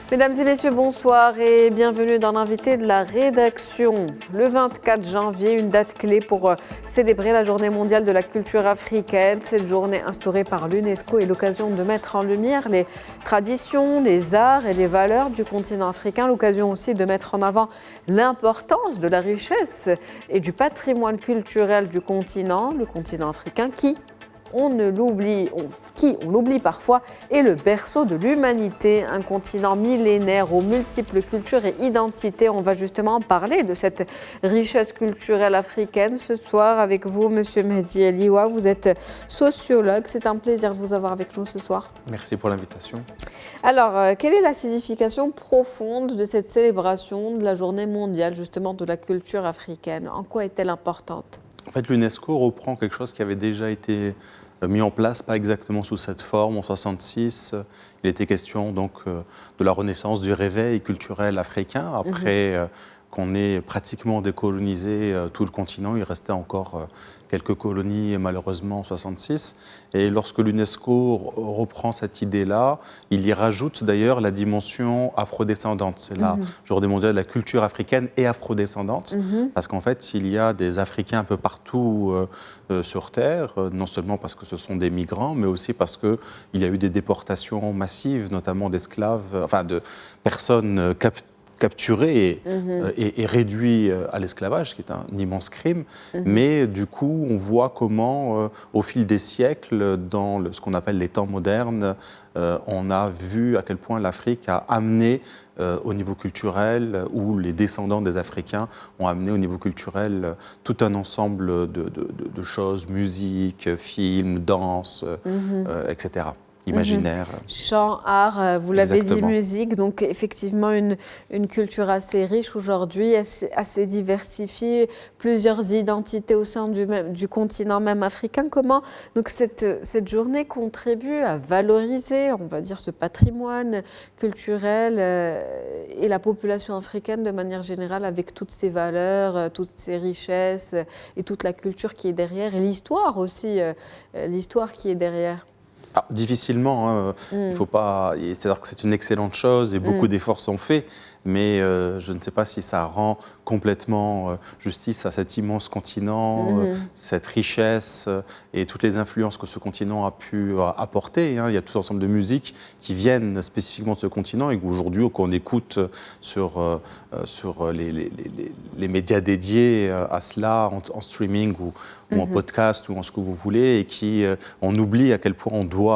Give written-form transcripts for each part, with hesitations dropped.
Mesdames et messieurs, bonsoir et bienvenue dans l'invité de la rédaction. Le 24 janvier, une date clé pour célébrer la Journée mondiale de la culture africaine. Cette journée instaurée par l'UNESCO est l'occasion de mettre en lumière les traditions, les arts et les valeurs du continent africain. L'occasion aussi de mettre en avant l'importance de la richesse et du patrimoine culturel du continent, le continent africain qui, on l'oublie parfois, est le berceau de l'humanité, un continent millénaire aux multiples cultures et identités. On va justement parler de cette richesse culturelle africaine ce soir avec vous, Monsieur Mehdi Eliwa. Vous êtes sociologue, c'est un plaisir de vous avoir avec nous ce soir. Merci pour l'invitation. Alors, quelle est la signification profonde de cette célébration de la Journée mondiale justement de la culture africaine? En quoi est-elle importante? En fait, l'UNESCO reprend quelque chose qui avait déjà été mis en place, pas exactement sous cette forme, en 1966. Il était question donc de la renaissance du réveil culturel africain. Après qu'on ait pratiquement décolonisé tout le continent, il restait encore quelques colonies, malheureusement, en 1966. Et lorsque l'UNESCO reprend cette idée-là, il y rajoute d'ailleurs la dimension afrodescendante. C'est la Journée mondiale de la culture africaine et afrodescendante, parce qu'en fait, il y a des Africains un peu partout sur Terre, non seulement parce que ce sont des migrants, mais aussi parce qu'il y a eu des déportations massives, notamment d'esclaves, enfin de personnes capturés et réduits à l'esclavage, ce qui est un immense crime. Mais du coup, on voit comment, au fil des siècles, dans ce qu'on appelle les temps modernes, on a vu à quel point l'Afrique a amené au niveau culturel, ou les descendants des Africains ont amené au niveau culturel tout un ensemble de choses, musique, films, danse, etc. Imaginaire. Chant, art, vous l'avez dit, musique, donc effectivement une culture assez riche aujourd'hui, assez diversifiée, plusieurs identités au sein du continent même africain. Comment donc cette journée contribue à valoriser, on va dire, ce patrimoine culturel et la population africaine de manière générale avec toutes ses valeurs, toutes ses richesses et toute la culture qui est derrière et l'histoire aussi, l'histoire qui est derrière? Difficilement, il faut pas. C'est-à-dire que c'est une excellente chose et beaucoup d'efforts sont faits, mais je ne sais pas si ça rend complètement justice à cet immense continent, cette richesse et toutes les influences que ce continent a pu apporter. Il y a tout un ensemble de musiques qui viennent spécifiquement de ce continent et qu'aujourd'hui, qu'on écoute sur les médias dédiés à cela, en streaming ou en podcast ou en ce que vous voulez, et qui on oublie à quel point on doit.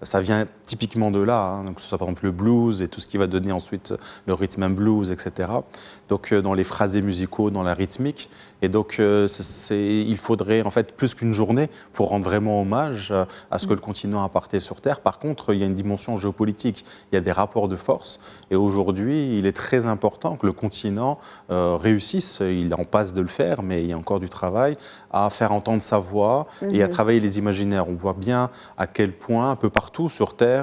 Ça vient typiquement de là, donc que ce soit par exemple le blues et tout ce qui va donner ensuite le rhythm and blues, etc. Donc dans les phrasés musicaux, dans la rythmique. Et donc il faudrait en fait plus qu'une journée pour rendre vraiment hommage à ce que le continent a apporté sur Terre. Par contre, il y a une dimension géopolitique, il y a des rapports de force. Et aujourd'hui, il est très important que le continent réussisse, il en passe de le faire, mais il y a encore du travail, à faire entendre sa voix et à travailler les imaginaires. On voit bien à quel point, un peu partout sur Terre,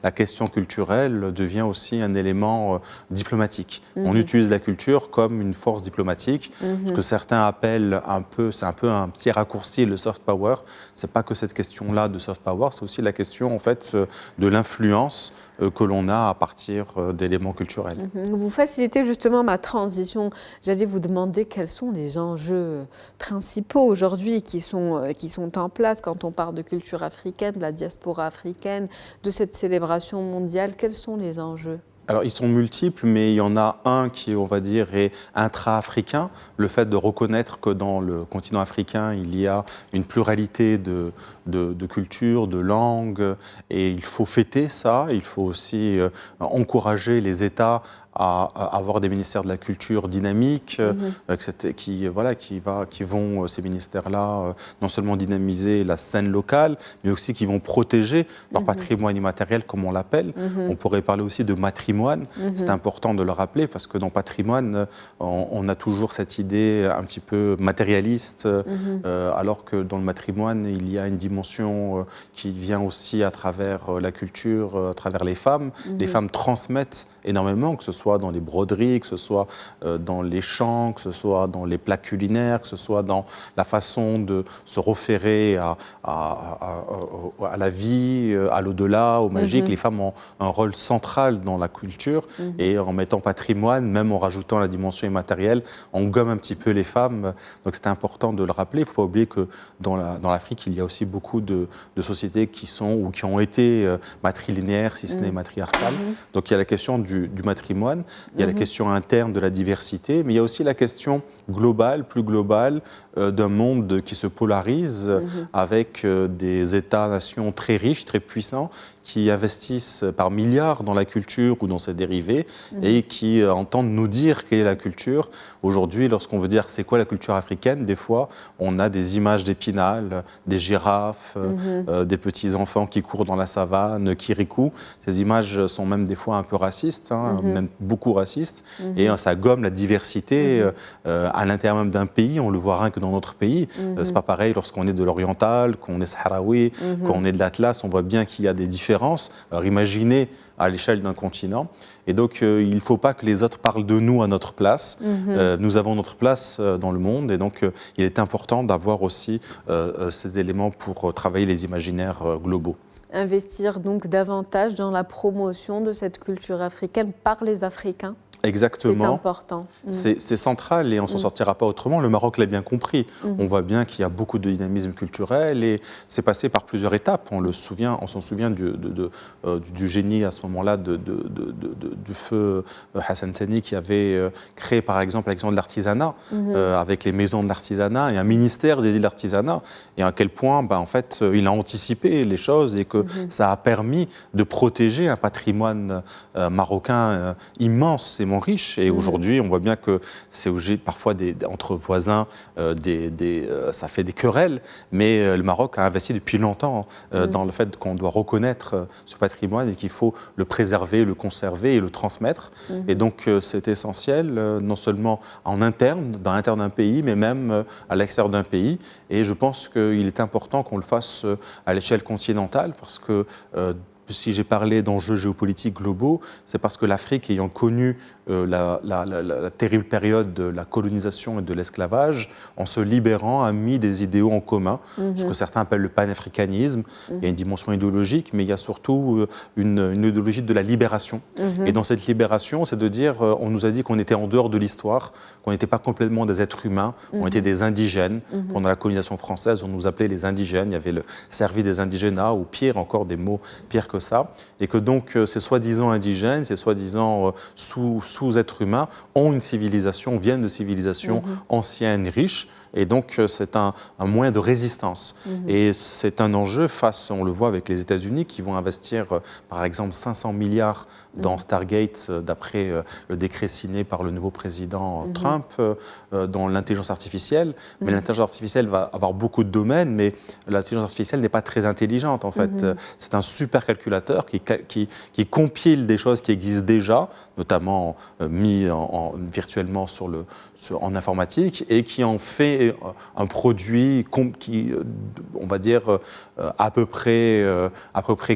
la question culturelle devient aussi un élément diplomatique. On utilise la culture comme une force diplomatique, ce que certains appellent c'est un peu un petit raccourci, le soft power. C'est pas que cette question-là de soft power, c'est aussi la question en fait de l'influence que l'on a à partir d'éléments culturels. Vous facilitez justement ma transition. J'allais vous demander quels sont les enjeux principaux aujourd'hui qui sont en place quand on parle de culture africaine, de la diaspora africaine, de cette célébration mondiale. Quels sont les enjeux ? Alors, ils sont multiples, mais il y en a un qui, on va dire, est intra-africain. Le fait de reconnaître que dans le continent africain, il y a une pluralité de cultures, de langues, et il faut fêter ça. Il faut aussi encourager les États à avoir des ministères de la culture dynamiques, qui vont, ces ministères-là, non seulement dynamiser la scène locale, mais aussi qui vont protéger leur patrimoine immatériel, comme on l'appelle. On pourrait parler aussi de matrimoine. C'est important de le rappeler, parce que dans patrimoine, on a toujours cette idée un petit peu matérialiste, alors que dans le matrimoine, il y a une dimension qui vient aussi à travers la culture, à travers les femmes. Les femmes transmettent énormément, que ce soit soit dans les broderies, que ce soit dans les chants, que ce soit dans les plats culinaires, que ce soit dans la façon de se référer à la vie, à l'au-delà, au magique. Les femmes ont un rôle central dans la culture et en mettant patrimoine, même en rajoutant la dimension immatérielle, on gomme un petit peu les femmes. Donc c'est important de le rappeler. Il ne faut pas oublier que dans l'Afrique, il y a aussi beaucoup de sociétés qui sont ou qui ont été matrilinéaires, si ce n'est matriarcales. Donc il y a la question du matrimoine, il y a la question interne de la diversité, mais il y a aussi la question globale, plus globale, d'un monde qui se polarise avec des États-nations très riches, très puissants, qui investissent par milliards dans la culture ou dans ses dérivés et qui entendent nous dire quelle est la culture. Aujourd'hui, lorsqu'on veut dire c'est quoi la culture africaine, des fois, on a des images d'Épinal, des girafes, des petits-enfants qui courent dans la savane, kirikou. Ces images sont même des fois un peu racistes, même beaucoup racistes, et ça gomme la diversité à l'intérieur même d'un pays. On le voit rien que dans notre pays. C'est pas pareil lorsqu'on est de l'oriental, qu'on est sahraoui, qu'on est de l'Atlas. On voit bien qu'il y a des différences. Alors imaginez à l'échelle d'un continent. Et donc, il ne faut pas que les autres parlent de nous à notre place. Nous avons notre place dans le monde. Et donc, il est important d'avoir aussi ces éléments pour travailler les imaginaires globaux. Investir donc davantage dans la promotion de cette culture africaine par les Africains. Exactement. C'est important. C'est central et on ne s'en sortira pas autrement. Le Maroc l'a bien compris. On voit bien qu'il y a beaucoup de dynamisme culturel et c'est passé par plusieurs étapes. On s'en souvient du génie à ce moment-là du feu Hassan Seni qui avait créé par exemple la question de l'artisanat avec les maisons de l'artisanat et un ministère dédié à l'artisanat et à quel point en fait, il a anticipé les choses et que ça a permis de protéger un patrimoine marocain immense et riche. Et aujourd'hui, on voit bien que c'est parfois entre voisins, ça fait des querelles, mais le Maroc a investi depuis longtemps dans le fait qu'on doit reconnaître ce patrimoine et qu'il faut le préserver, le conserver et le transmettre. Et donc, c'est essentiel, non seulement dans l'interne d'un pays, mais même à l'extérieur d'un pays. Et je pense qu'il est important qu'on le fasse à l'échelle continentale parce que si j'ai parlé d'enjeux géopolitiques globaux, c'est parce que l'Afrique, ayant connu la terrible période de la colonisation et de l'esclavage, en se libérant, a mis des idéaux en commun, ce que certains appellent le panafricanisme. Il y a une dimension idéologique, mais il y a surtout une idéologie de la libération. Et dans cette libération, c'est de dire, on nous a dit qu'on était en dehors de l'histoire, qu'on n'était pas complètement des êtres humains, on était des indigènes. Pendant la colonisation française, on nous appelait les indigènes, il y avait le service des indigénats, ou pire encore, des mots pires que ça, et que donc ces soi-disant indigènes, ces soi-disant sous-êtres humains ont une civilisation, viennent de civilisations anciennes, riches, et donc c'est un moyen de résistance. Et c'est un enjeu face, on le voit avec les États-Unis qui vont investir par exemple 500 milliards dans Stargate, d'après le décret signé par le nouveau président Trump, dans l'intelligence artificielle. Mais l'intelligence artificielle va avoir beaucoup de domaines, mais l'intelligence artificielle n'est pas très intelligente en fait. C'est un supercalculateur qui compile des choses qui existent déjà, notamment mis virtuellement en informatique, et qui en fait un produit qui, on va dire, à peu près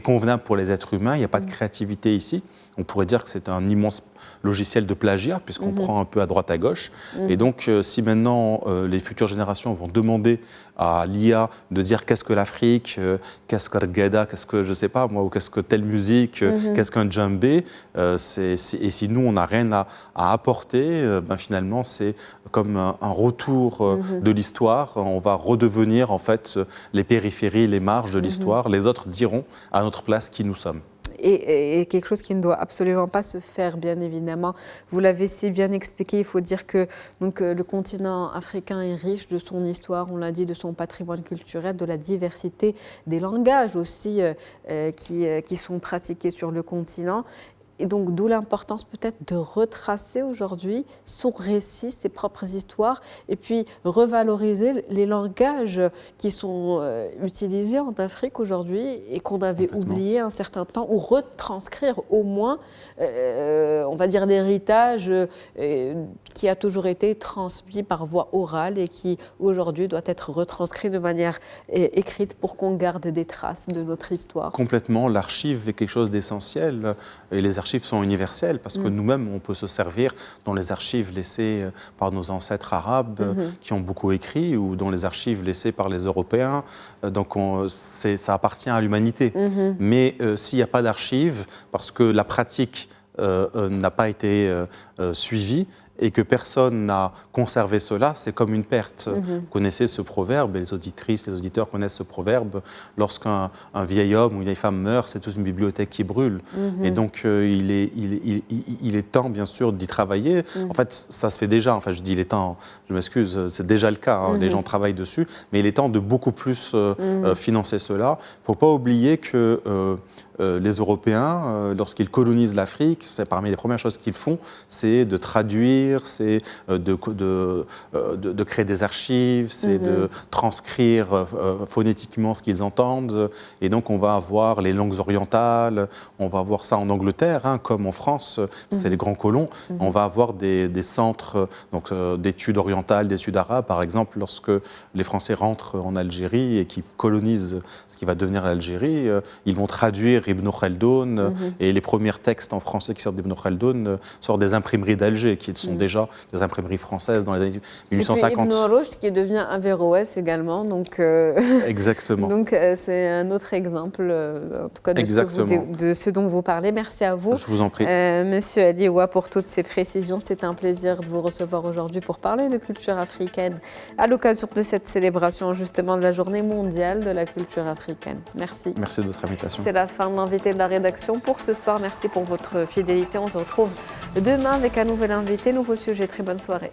convenable pour les êtres humains. Il n'y a pas de créativité ici. On pourrait dire que c'est un immense logiciel de plagiat, puisqu'on prend un peu à droite à gauche. Et donc, si maintenant les futures générations vont demander à l'IA de dire qu'est-ce que l'Afrique, qu'est-ce que Rgeda, qu'est-ce que, je ne sais pas moi, ou qu'est-ce que telle musique, qu'est-ce qu'un djembé, et si nous, on n'a rien à apporter, finalement, c'est comme un retour de l'histoire. On va redevenir, en fait, les périphéries, les marges de l'histoire. Les autres diront à notre place qui nous sommes. Et quelque chose qui ne doit absolument pas se faire, bien évidemment. Vous l'avez si bien expliqué, il faut dire que donc, le continent africain est riche de son histoire, on l'a dit, de son patrimoine culturel, de la diversité des langages aussi qui sont pratiqués sur le continent. Et donc, d'où l'importance peut-être de retracer aujourd'hui son récit, ses propres histoires, et puis revaloriser les langages qui sont utilisés en Afrique aujourd'hui et qu'on avait oublié un certain temps, ou retranscrire au moins, on va dire, l'héritage qui a toujours été transmis par voie orale et qui aujourd'hui doit être retranscrit de manière écrite pour qu'on garde des traces de notre histoire. Complètement, l'archive est quelque chose d'essentiel et les archives archives sont universelles parce que nous-mêmes, on peut se servir dans les archives laissées par nos ancêtres arabes qui ont beaucoup écrit ou dans les archives laissées par les Européens. Donc, ça appartient à l'humanité. Mais s'il n'y a pas d'archives, parce que la pratique n'a pas été suivie, et que personne n'a conservé cela, c'est comme une perte. Vous connaissez ce proverbe, et les auditrices, les auditeurs connaissent ce proverbe. Lorsqu'un vieil homme ou une vieille femme meurt, c'est toute une bibliothèque qui brûle. Et donc, il est temps, bien sûr, d'y travailler. En fait, ça se fait déjà. Enfin, je dis il est temps, je m'excuse, c'est déjà le cas. Les gens travaillent dessus. Mais il est temps de beaucoup plus financer cela. Il ne faut pas oublier que les Européens, lorsqu'ils colonisent l'Afrique, c'est parmi les premières choses qu'ils font, c'est de traduire, c'est de créer des archives, c'est de transcrire phonétiquement ce qu'ils entendent. Et donc, on va avoir les langues orientales, on va avoir ça en Angleterre, comme en France, c'est les grands colons. On va avoir des centres d'études orientales, d'études arabes. Par exemple, lorsque les Français rentrent en Algérie et qu'ils colonisent ce qui va devenir l'Algérie, ils vont traduire Ibn Khaldoun, et les premiers textes en français qui sortent d'Ibn Khaldoun sortent des imprimeries d'Alger, qui sont déjà des imprimeries françaises dans les années 1850. Et puis Ibn Rushd qui devient Averroès également, donc exactement. Donc c'est un autre exemple, en tout cas de ce dont vous parlez. Merci à vous. Je vous en prie. Monsieur Adiwa, pour toutes ces précisions. C'est un plaisir de vous recevoir aujourd'hui pour parler de culture africaine à l'occasion de cette célébration justement de la Journée mondiale de la culture africaine. Merci. Merci de votre invitation. C'est la fin de l'invité de la rédaction pour ce soir. Merci pour votre fidélité. On se retrouve demain avec un nouvel invité, nouveau sujet. Très bonne soirée.